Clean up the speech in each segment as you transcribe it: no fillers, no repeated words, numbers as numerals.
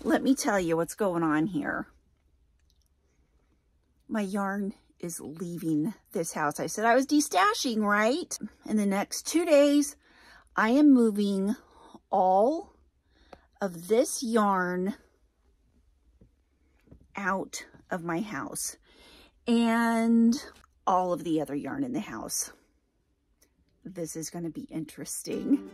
Let me tell you what's going on here. My yarn is leaving this house. I said I was destashing, right? In the next 2 days, I am moving all of this yarn out of my house and all of the other yarn in the house. This is going to be interesting.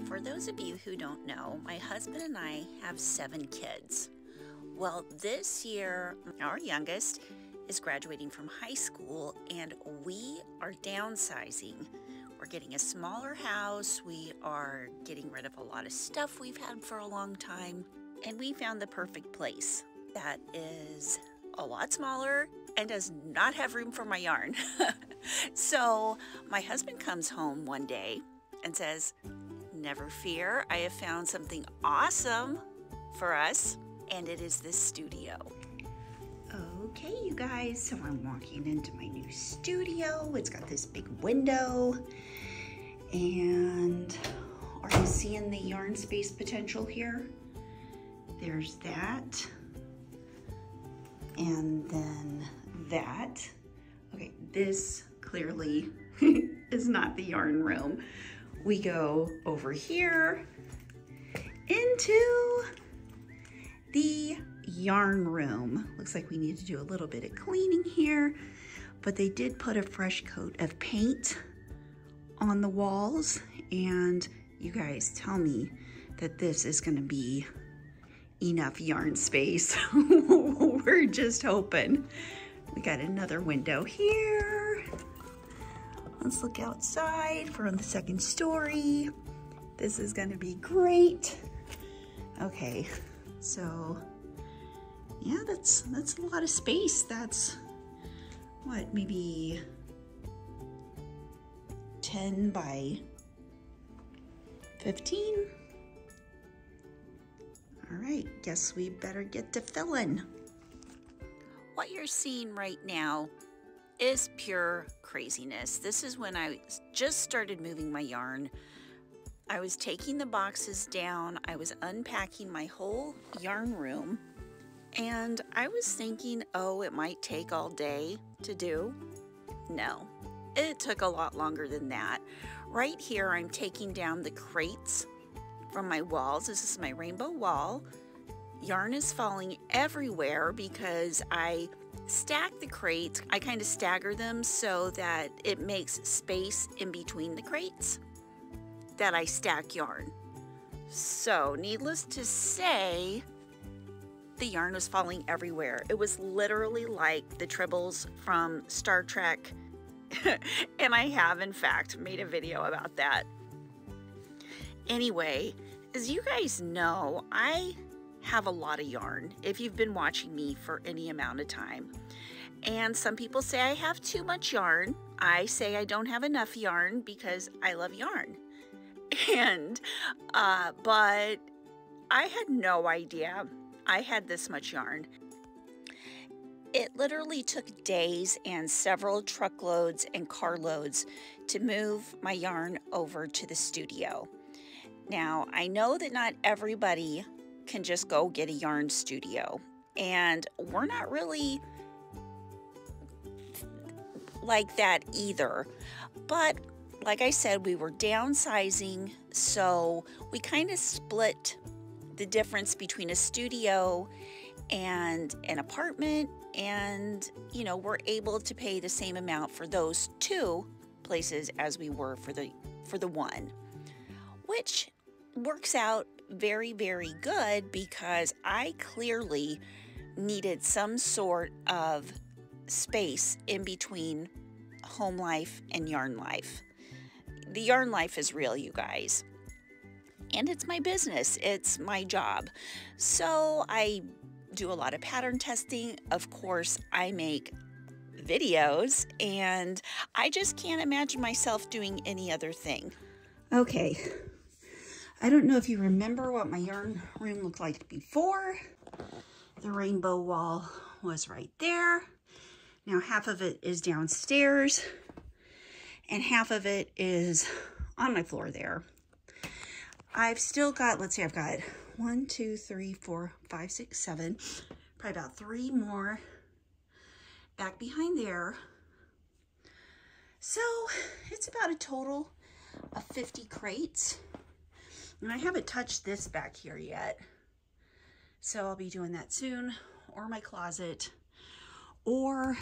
For those of you who don't know, my husband and I have 7 kids. Well, this year, our youngest is graduating from high school and we are downsizing. We're getting a smaller house. We are getting rid of a lot of stuff we've had for a long time. And we found the perfect place that is a lot smaller and does not have room for my yarn. So my husband comes home one day and says, "Never fear, I have found something awesome for us, and it is this studio." Okay, you guys, so I'm walking into my new studio. It's got this big window, and are you seeing the yarn space potential here? There's that, and then that. Okay, this clearly is not the yarn room. We go over here into the yarn room. Looks like we need to do a little bit of cleaning here, but they did put a fresh coat of paint on the walls, and you guys tell me that this is going to be enough yarn space. We're just hoping. We got another window here. Let's look outside from the second story. This is gonna be great. Okay, so yeah, that's a lot of space. That's what, maybe 10 by 15? All right, guess we better get to filling. What you're seeing right now is pure craziness. This is when I just started moving my yarn. I was taking the boxes down, I was unpacking my whole yarn room, and I was thinking, oh, it might take all day to do. No, it took a lot longer than that. Right here, I'm taking down the crates from my walls. This is my rainbow wall. Yarn is falling everywhere because I stack the crates. I kind of stagger them so that it makes space in between the crates that I stack yarn. So needless to say, the yarn was falling everywhere. It was literally like the Tribbles from Star Trek. And I have in fact made a video about that. Anyway, as you guys know, I have a lot of yarn if you've been watching me for any amount of time. And some people say I have too much yarn. I say I don't have enough yarn because I love yarn. And, but I had no idea I had this much yarn. It literally took days and several truckloads and carloads to move my yarn over to the studio. Now, I know that not everybody can just go get a yarn studio, and we're not really like that either. But like I said, we were downsizing, so we kind of split the difference between a studio and an apartment, and you know, we're able to pay the same amount for those 2 places as we were for the one, which works out very, very good because I clearly needed some sort of space in between home life and yarn life. The yarn life is real, you guys, and it's my business, it's my job. So I do a lot of pattern testing. Of course, I make videos, and I just can't imagine myself doing any other thing. Okay, I don't know if you remember what my yarn room looked like before. The rainbow wall was right there. Now half of it is downstairs and half of it is on my floor there. I've still got, let's see, I've got 1, 2, 3, 4, 5, 6, 7, probably about 3 more back behind there. So it's about a total of 50 crates. And I haven't touched this back here yet. So I'll be doing that soon, or my closet, or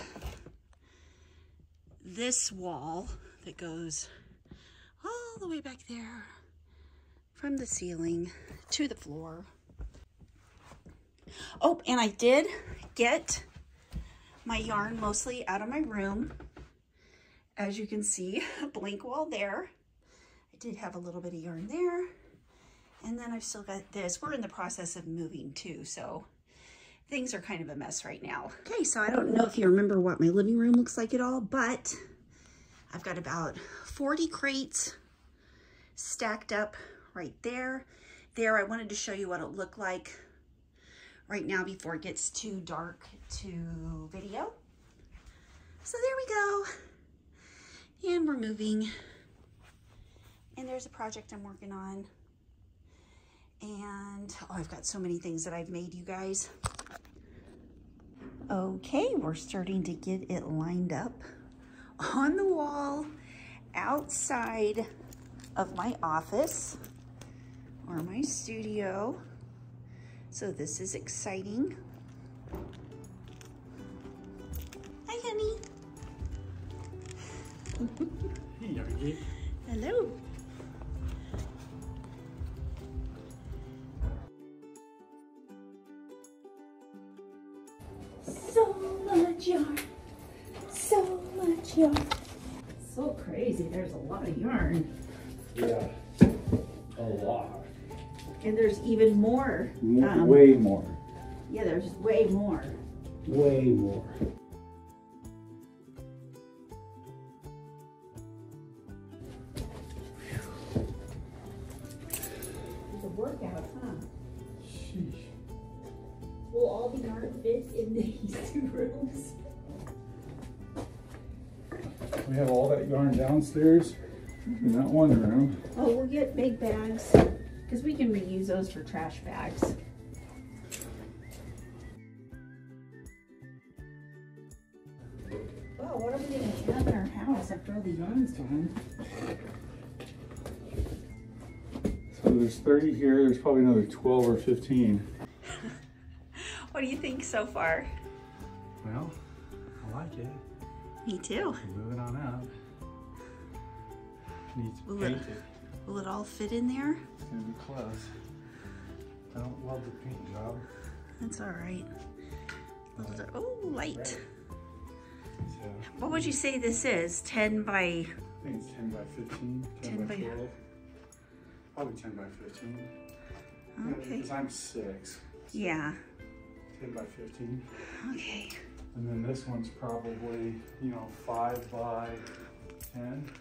this wall that goes all the way back there from the ceiling to the floor. Oh, and I did get my yarn mostly out of my room. As you can see, a blank wall there. I did have a little bit of yarn there. And then I've still got this. We're in the process of moving too, so things are kind of a mess right now. Okay, so I don't know if you remember what my living room looks like at all, but I've got about 40 crates stacked up right there. There, I wanted to show you what it looked like right now before it gets too dark to video. So there we go. And we're moving. And there's a project I'm working on. And, oh, I've got so many things that I've made, you guys. Okay, we're starting to get it lined up on the wall outside of my office or my studio. So this is exciting. Hi, honey. Hey, Yogi. Hello. So much yarn. So much yarn. So crazy. There's a lot of yarn. Yeah, a lot. And there's even more. Way more. Yeah, there's way more. Way more. It's a workout, huh? Sheesh. Will all the yarn fit in these 2 rooms? We have all that yarn downstairs in that one room. Oh, we'll get big bags because we can reuse those for trash bags. Well, what are we going to have in our house after all the yarn's gone? So there's 30 here. There's probably another 12 or 15. What do you think so far? Well, I like it. Me too. Moving on up. Needs painted. Will it all fit in there? It's gonna be close. I don't love the paint job. That's all right. Oh, light. So, What would you say this is? 10 by... I think it's 10 by 15, 10 by 12. Probably 10 by 15. Okay. Because I'm 6. Yeah. 10 by 15. Okay. And then this one's probably, 5 by 10.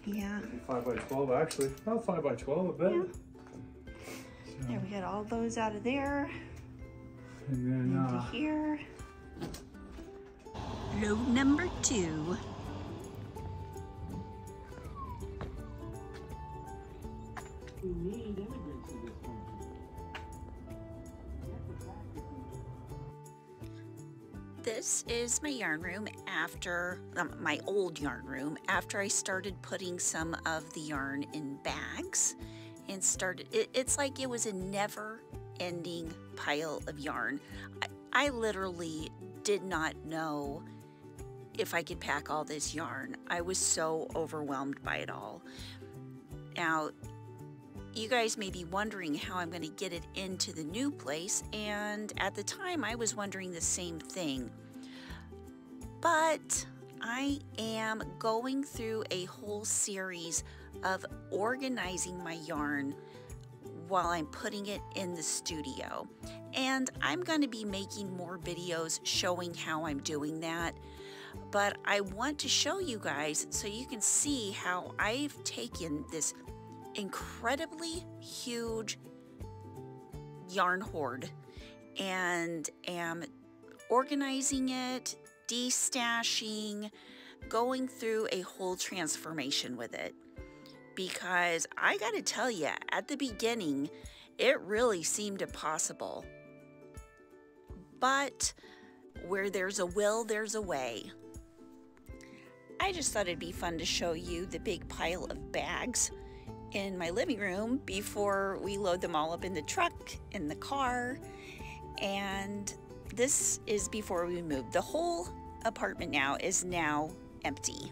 Yeah. 5 by 12, actually. About 5 by 12, I bet. Yeah. So, There, we got all those out of there. and then, Into here. Load number 2. we need immigrants in this country. This is my yarn room after, my old yarn room, after I started putting some of the yarn in bags and started, it's like it was a never ending pile of yarn. I literally did not know if I could pack all this yarn. I was so overwhelmed by it all. Now, you guys may be wondering how I'm going to get it into the new place, and at the time I was wondering the same thing. But I am going through a whole series of organizing my yarn while I'm putting it in the studio. And I'm going to be making more videos showing how I'm doing that. But I want to show you guys so you can see how I've taken this incredibly huge yarn hoard and am organizing it, destashing, going through a whole transformation with it. because I gotta tell you, at the beginning, it really seemed impossible. But where there's a will, there's a way. I just thought it'd be fun to show you the big pile of bags in my living room before we load them all up in the truck, in the car, and this is before we move. The whole apartment now is empty.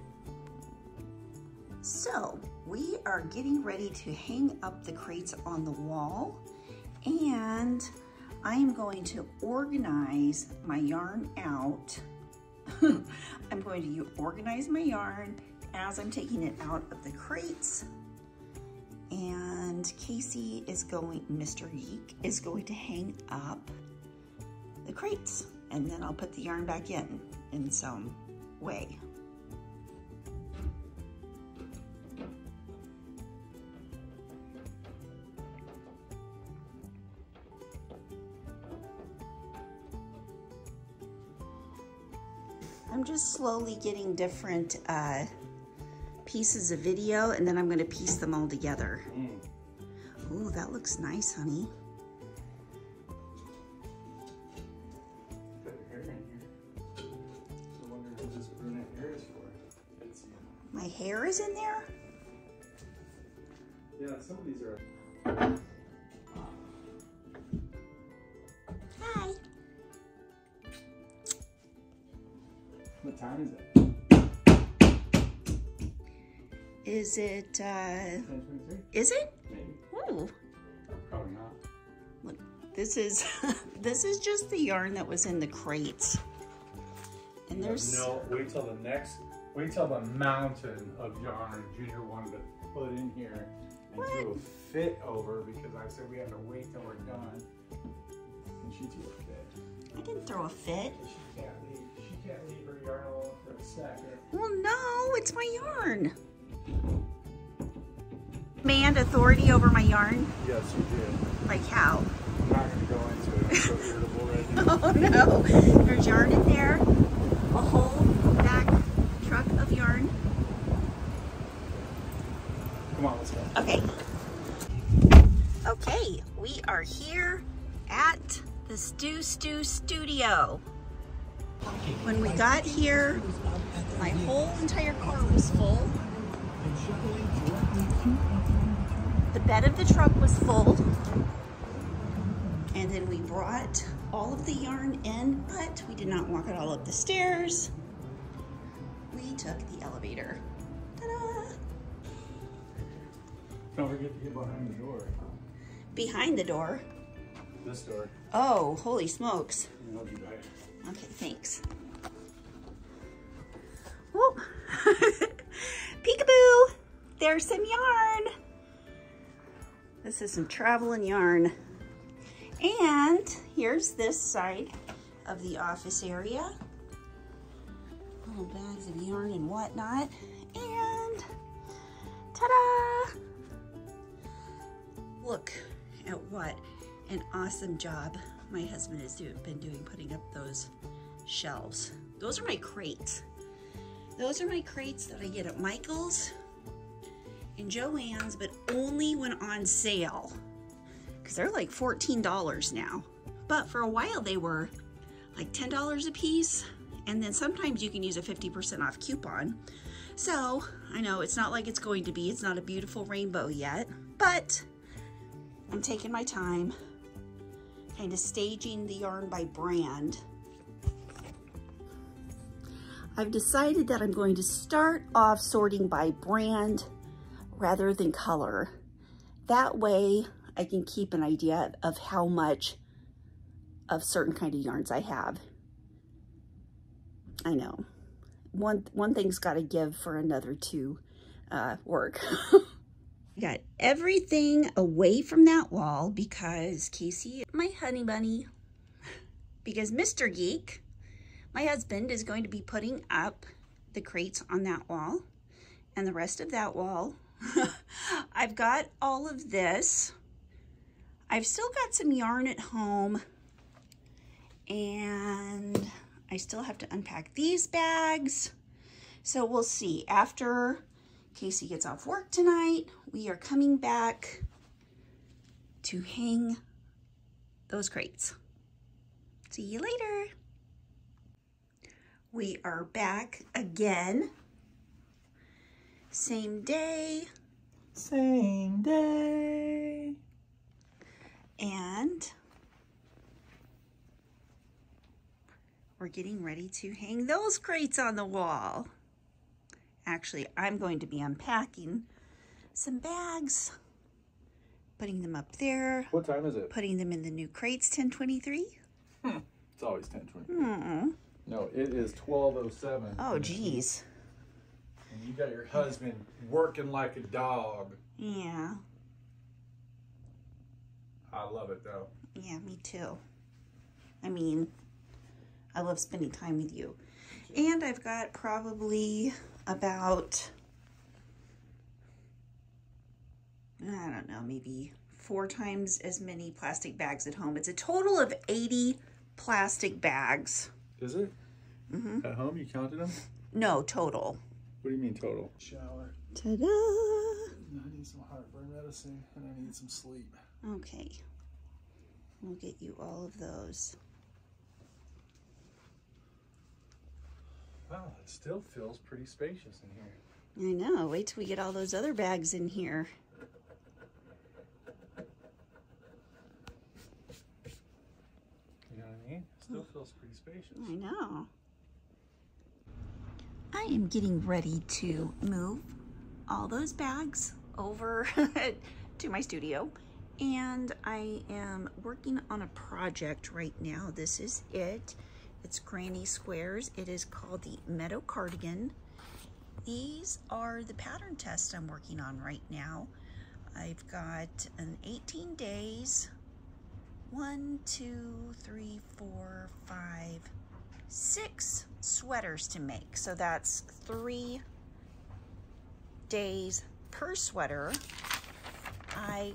So we are getting ready to hang up the crates on the wall, and I'm going to organize my yarn out. I'm going to organize my yarn as I'm taking it out of the crates. And Casey is Mr. Geek is going to hang up the crates, and then I'll put the yarn back in some way. I'm just slowly getting different pieces of video, and then I'm going to piece them all together. Ooh, that looks nice, honey. Got your hair in here. So I wonder who this brunette hair is for. My hair is in there? Yeah, some of these are. Hi. What time is it? Is it, 10:23? is it? Maybe. Ooh. Probably not. Look, this is, this is just the yarn that was in the crates. And there's... No, wait till the mountain of yarn Junior wanted to put in here and threw a fit over because I said we had to wait till we're done. And she threw a fit. I didn't throw a fit. She can't leave her yarn alone for a second. Well, no, it's my yarn. Demand authority over my yarn? Yes, you did. Like how? I'm not going to go into it. I'm so irritable right now. Oh no, there's yarn in there. A whole back truck of yarn. Come on, let's go. Okay. Okay, we are here at the Stu Studio. When we got here, my whole entire car was full. The bed of the truck was full. And then we brought all of the yarn in, but we did not walk it all up the stairs. We took the elevator. Ta-da! Don't forget to get behind the door. Behind the door. This door. Oh, holy smokes. I'll be back. Okay, thanks. Whoa. Peekaboo! There's some yarn. This is some traveling yarn. And here's this side of the office area. Little bags of yarn and whatnot. And ta-da! Look at what an awesome job my husband has been doing putting up those shelves. Those are my crates. Those are my crates that I get at Michael's and Joann's, but only when on sale, because they're like $14 now. But for a while they were like $10 a piece, and then sometimes you can use a 50% off coupon. So I know it's not like it's not a beautiful rainbow yet, but I'm taking my time, kind of staging the yarn by brand. I've decided that I'm going to start off sorting by brand rather than color. That way I can keep an idea of how much of certain kind of yarns I have. I know. One thing's got to give for another to work. Got everything away from that wall because Casey, my honey bunny, because Mr. Geek, my husband, is going to be putting up the crates on that wall and the rest of that wall. I've got all of this. I've still got some yarn at home, and I still have to unpack these bags. So we'll see. After Casey gets off work tonight, we are coming back to hang those crates. See you later. We are back again. Same day. Same day. And we're getting ready to hang those crates on the wall. Actually, I'm going to be unpacking some bags, putting them up there. What time is it? Putting them in the new crates, 10:23. It's always 10:23. No, it is 12:07. Oh, geez. And you got your husband working like a dog. Yeah. I love it though. Yeah, me too. I mean, I love spending time with you. And I've got probably about, I don't know, maybe 4 times as many plastic bags at home. It's a total of 80 plastic bags. Is it? Mm-hmm. At home, you counted them? No, total. What do you mean total? Shower. Ta-da! I need some heartburn medicine and I need some sleep. Okay. We'll get you all of those. Wow, it still feels pretty spacious in here. I know. Wait till we get all those other bags in here. You know what I mean? It still feels pretty spacious. I know. I am getting ready to move all those bags over to my studio. And I am working on a project right now. This is it. It's Granny Squares. It is called the Meadow Cardigan. These are the pattern tests I'm working on right now. I've got an 18 days, 1, 2, 3, 4, 5, 6 sweaters to make. So that's 3 days per sweater. I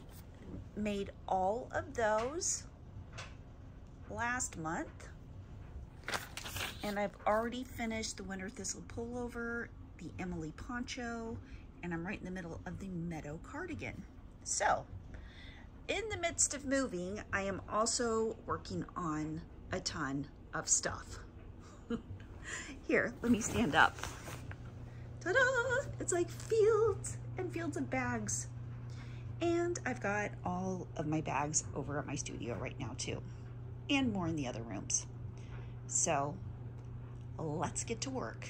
made all of those last month. And I've already finished the Winter Thistle Pullover, the Emily Poncho, and I'm right in the middle of the Meadow Cardigan. So, in the midst of moving, I am also working on a ton of stuff. Here, let me stand up. Ta-da! It's like fields and fields of bags. And I've got all of my bags over at my studio right now too, and more in the other rooms. So, let's get to work.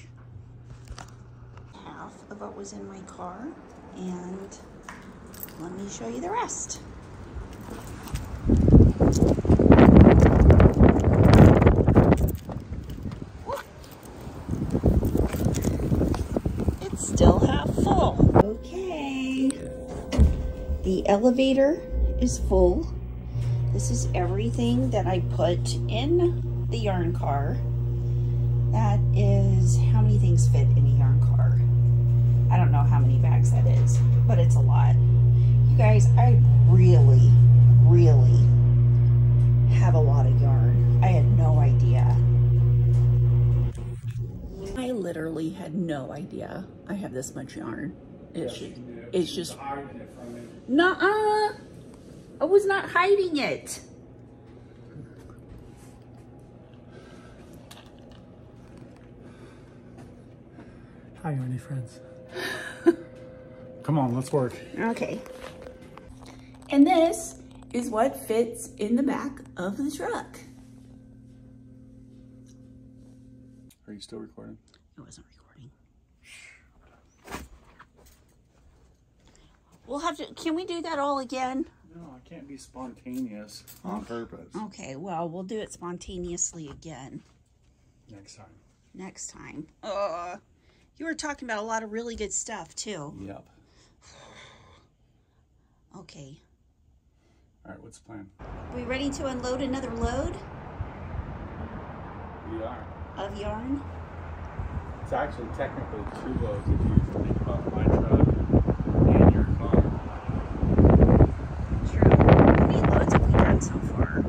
Half of what was in my car, and let me show you the rest. It's still half full. Okay. The elevator is full. This is everything that I put in the yarn car. That is how many things fit in a yarn car. I don't know how many bags that is, but it's a lot. You guys, I really, really have a lot of yarn. I had no idea. I literally had no idea I have this much yarn. It's just nuh-uh. I was not hiding it. Hi, yarny friends. Come on, let's work. Okay. And this is what fits in the back of the truck. Are you still recording? It wasn't recording. We'll have to, can we do that all again? No, I can't be spontaneous on purpose. Okay, well, we'll do it spontaneously again. Next time. Next time. You were talking about a lot of really good stuff, too. Yep. Okay. All right, what's the plan? We ready to unload another load We are. of yarn? It's actually technically 2 loads if you think about my truck and your car. True. How many loads have we done so far?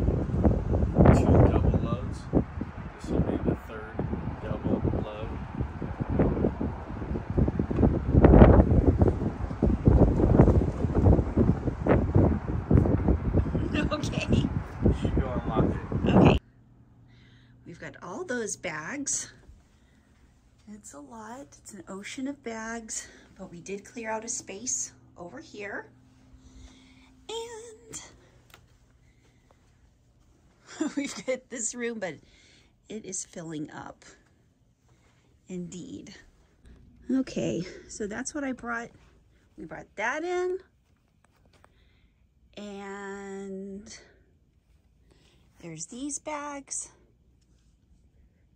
2 double loads. This will be the 3rd double load. all those bags. It's a lot. It's an ocean of bags, but we did clear out a space over here. And we've got this room, but it is filling up. Indeed. Okay, so that's what I brought. We brought that in. And there's these bags.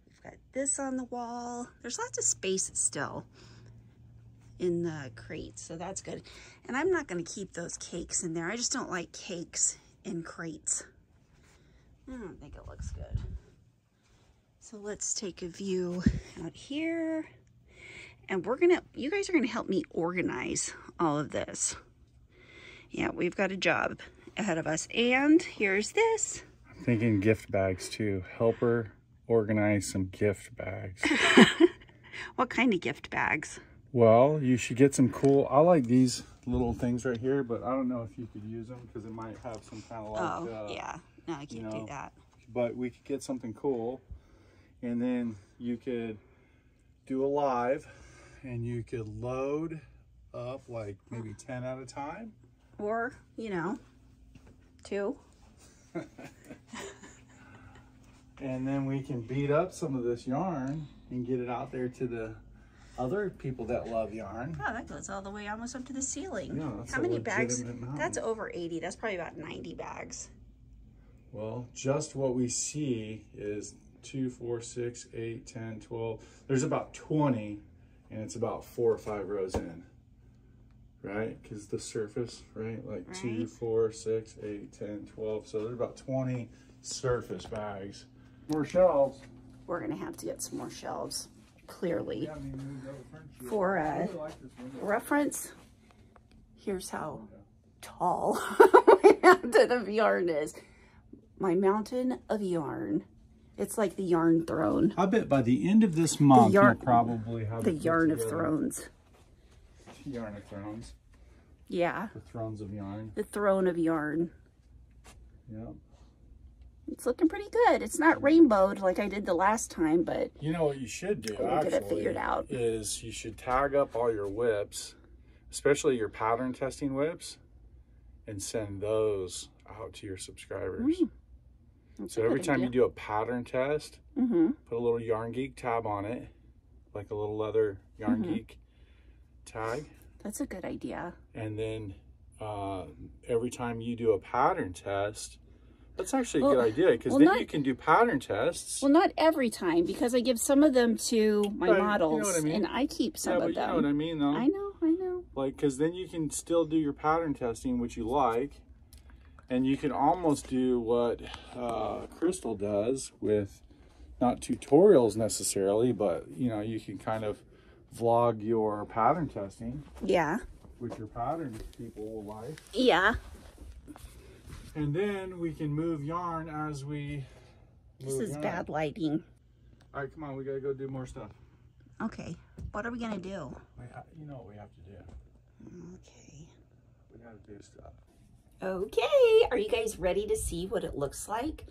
We've got this on the wall. There's lots of space still in the crates, so that's good. And I'm not going to keep those cakes in there. I just don't like cakes in crates. I don't think it looks good. So let's take a view out here. And you guys are gonna help me organize all of this. Yeah, we've got a job ahead of us. And here's this. I'm thinking gift bags too. Help her organize some gift bags. What kind of gift bags? Well, you should get some cool, I like these little things right here, but I don't know if you could use them because it might have some kind of like, yeah, no, I can't do that. But we could get something cool, and then you could do a live, and you could load up like maybe 10 at a time. Or, 2. And then we can beat up some of this yarn and get it out there to the other people that love yarn. Oh, that goes all the way almost up to the ceiling. Yeah, that's how a many bags? mountain. That's over 80. That's probably about 90 bags. Well, just what we see is 2, 4, 6, 8, 10, 12. There's about 20, and it's about 4 or 5 rows in, right? Because the surface, right? Like 2, 4, 6, 8, 10, 12. So there's about 20 surface bags. More shelves. We're going to have to get some more shelves, clearly. Yeah, I mean, For reference, here's how tall my mountain of yarn is. My mountain of yarn. It's like the yarn throne. I bet by the end of this month, you'll probably have the yarn of thrones. Yarn of thrones. Yeah. The thrones of yarn. The throne of yarn. Yep. It's looking pretty good. It's not rainbowed like I did the last time, but you know what you should do we'll get it figured out. Is you should tag up all your whips, especially your pattern testing whips, and send those out to your subscribers. So every time you do a pattern test, put a little Yarn Geek tab on it, like a little leather Yarn Geek tag. That's a good idea. And then every time you do a pattern test, that's actually a good idea, because then you can do pattern tests. Well, not every time, because I give some of them to my models, you know what I mean? and I keep some of them. You know what I mean, though. I know. Like, because then you can still do your pattern testing, which you like, and you can almost do what Crystal does with, not tutorials necessarily, but, you can kind of vlog your pattern testing. Yeah. Which your pattern people will like. Yeah. And then we can move yarn as we move This is yarn. bad lighting. All right, come on, we gotta go do more stuff. Okay, what are we gonna do? You know what we have to do. Okay. We gotta do stuff. Okay, are you guys ready to see what it looks like?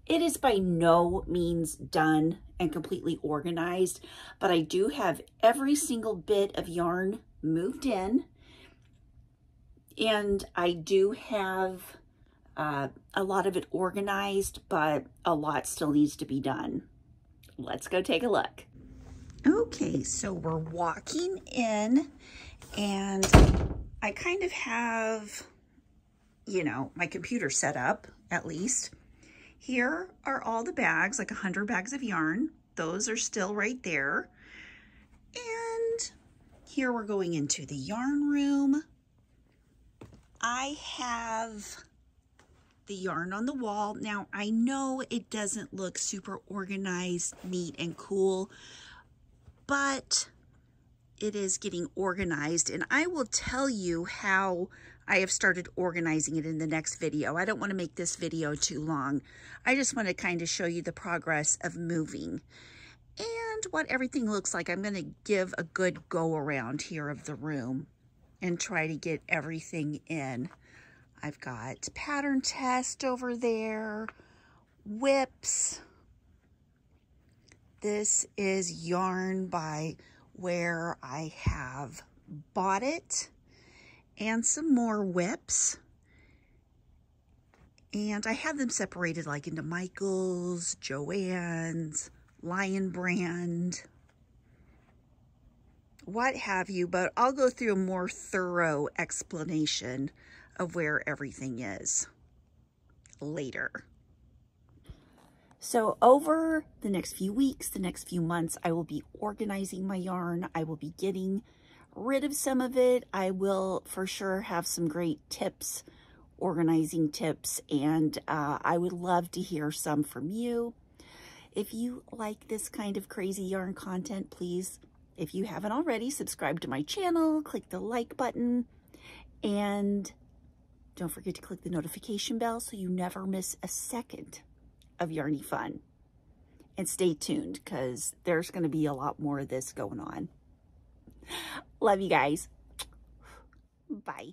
It is by no means done and completely organized, but I do have every single bit of yarn moved in, and I do have a lot of it organized, but a lot still needs to be done. Let's go take a look. Okay, so we're walking in, and I kind of have, my computer set up, at least. Here are all the bags, like 100 bags of yarn. Those are still right there. And here we're going into the yarn room. I have the yarn on the wall. Now, I know it doesn't look super organized, neat, and cool, but it is getting organized, and I will tell you how I have started organizing it in the next video. I don't want to make this video too long. I just want to kind of show you the progress of moving and what everything looks like. I'm going to give a good go around here of the room and try to get everything in. I've got pattern test over there, whips, This is yarn by where I have bought it, and some more whips. And I have them separated like into Michael's, Joann's, Lion Brand, what have you, but I'll go through a more thorough explanation of where everything is later. So over the next few weeks, the next few months, I will be organizing my yarn. I will be getting rid of some of it. I will for sure have some great tips, organizing tips, and I would love to hear some from you. If you like this kind of crazy yarn content, please, if you haven't already, subscribe to my channel, click the like button, and don't forget to click the notification bell so you never miss a second of Yarny Fun. And stay tuned because there's going to be a lot more of this going on. Love you guys. Bye.